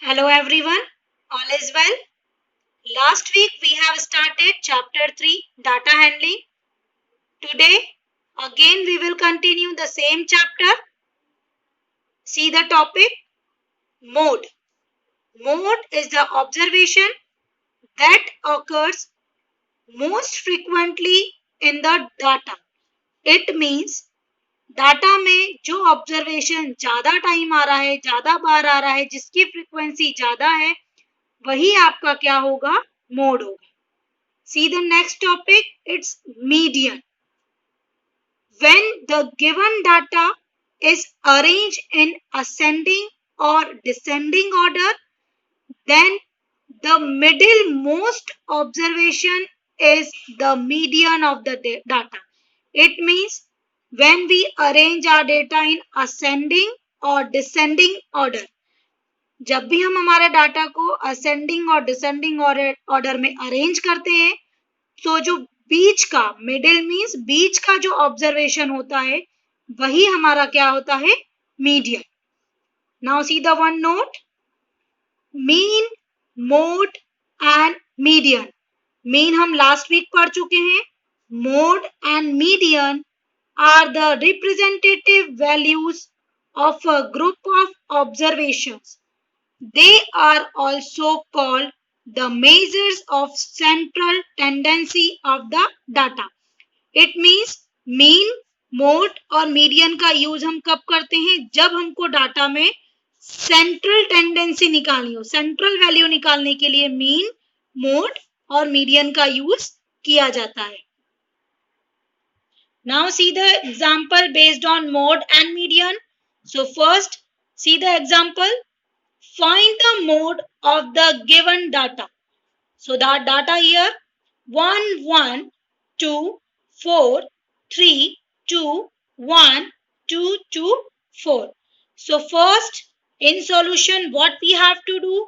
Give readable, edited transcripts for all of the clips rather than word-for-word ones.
Hello everyone, all is well. Last week we have started chapter 3 data handling. Today again we will continue the same chapter. See the topic mode. Mode is the observation that occurs most frequently in the data. It means data में जो observation ज्यादा time आ रहा है, ज्यादा बार आ रहा है, जिसकी frequency ज्यादा है, वही आपका क्या होगा? मोड होगा. See the next topic, it's median. When the given data is arranged in ascending or descending order, then the middlemost observation is the median of the data. It means when we arrange our data in ascending or descending order, जब भी हम हमारे data को ascending और descending order में arrange करते हैं, तो जो बीच का, मिडिल मीन्स बीच का जो ऑब्जर्वेशन होता है, वही हमारा क्या होता है? Median. Now see the one note, mean, mode and median. Mean हम लास्ट वीक पढ़ चुके हैं. Mode and median are the representative values of a group of observations. They are also called the measures of central tendency of the data. It means mean, mode और median का use हम कब करते हैं? जब हमको डाटा में central tendency निकालनी हो, सेंट्रल वैल्यू निकालने के लिए मीन, मोड और मीडियन का यूज किया जाता है. Now see the example based on mode and median. So first see the example. Find the mode of the given data. So that data here 1 1 2 4 3 2 1 2 2 4. So first in solution what we have to do?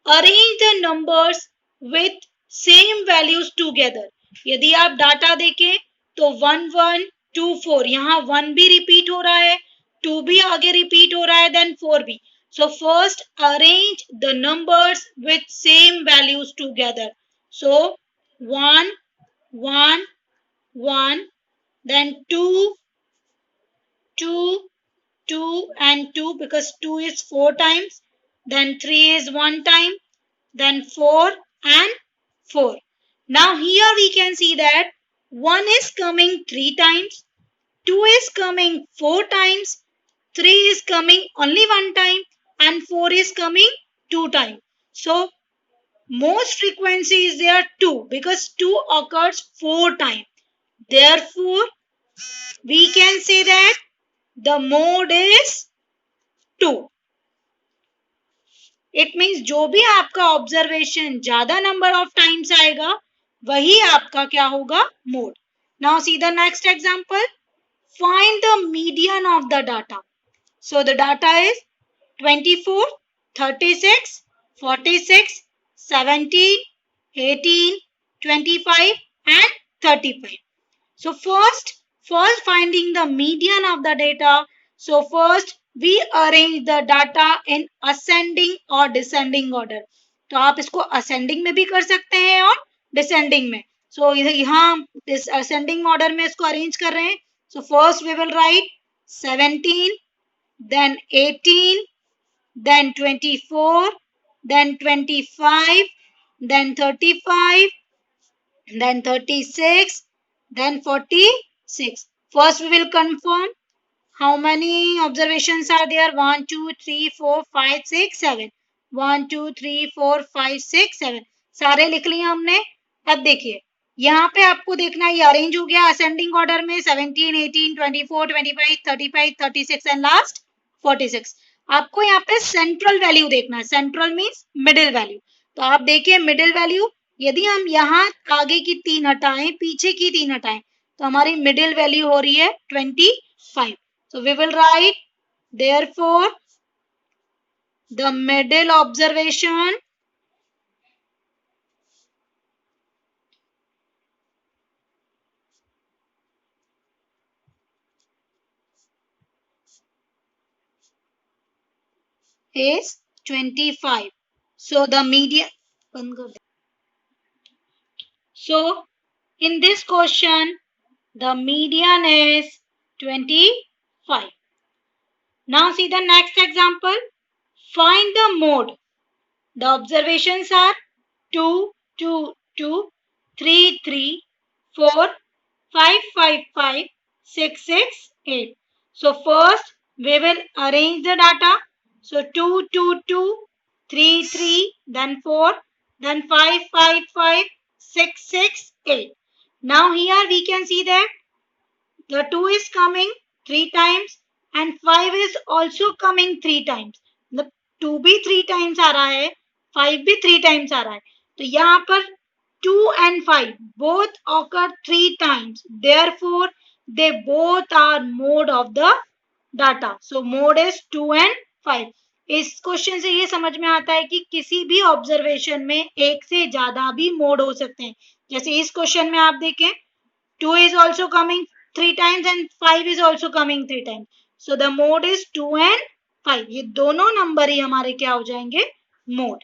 Arrange the numbers with same values together. यदि आप data देखें तो 1 1 2 4, यहाँ 1 भी repeat हो रहा है, 2 भी आगे रिपीट हो रहा है, देन 4 भी. So first arrange the numbers with same values together. So 1 1 1, then 2 2 2 and 2, because 2 is 4 times, then 3 is 1 time, then 4 and 4. Now here we can see that 1 is coming 3 times, 2 is coming 4 times, 3 is coming only 1 time, and 4 is coming 2 times. So most frequency is there 2, because 2 occurs 4 times. Therefore we can say that the mode is 2. It means जो भी आपका observation ज्यादा number of times आएगा, वही आपका क्या होगा? Mode. Now see the next example. Find the median of the data. So the data is 24, 36, 46, 17, 18, 25 and 35. So first, for finding the median of the data, so first we arrange the data in ascending or descending order. तो आप इसको ascending में भी कर सकते हैं और descending में. So यहाँ इस ascending order में इसको arrange कर रहे हैं. So first we will write 17, then 18, then 24, then 25, then 35, then 36, then 46. First we will confirm how many observations are there. 1 2 3 4 5 6 7. 1 2 3 4 5 6 7 सारे लिख लिए हमने. अब देखिए यहाँ पे आपको देखना है, ये अरेंज हो गया असेंडिंग ऑर्डर में 17, 18, 24, 25, 35, 36 एंड लास्ट 46. आपको यहाँ पे सेंट्रल वैल्यू देखना है. Central means middle value. तो आप देखिए मिडिल वैल्यू, यदि हम यहाँ आगे की 3 हटाएं, पीछे की 3 हटाएं, तो हमारी मिडिल वैल्यू हो रही है 25. So we will write, therefore the middle observation is 25. So the median. So in this question, the median is 25. Now see the next example. Find the mode. The observations are 2, 2, 2, 3, 3, 4, 5, 5, 5, 6, 6, 8. So first we will arrange the data. So 2, 2, 2, 3, 3, then 4, then 5, 5, 5, 6, 6, 8. Now here we can see that the 2 is coming 3 times and 5 is also coming 3 times. मतलब 2 भी 3 times आ रहा है, 5 भी 3 times आ रहा है. तो यहाँ पर 2 and 5 both occur 3 times. Therefore, they both are mode of the data. So mode is 2 and 5. इस क्वेश्चन से ये समझ में आता है कि किसी भी ऑब्जर्वेशन में एक से ज्यादा भी मोड हो सकते हैं. जैसे इस क्वेश्चन में आप देखें 2 is also coming 3 times and 5 is also coming 3 times. So the mode is 2 and 5. ये दोनों नंबर ही हमारे क्या हो जाएंगे मोड.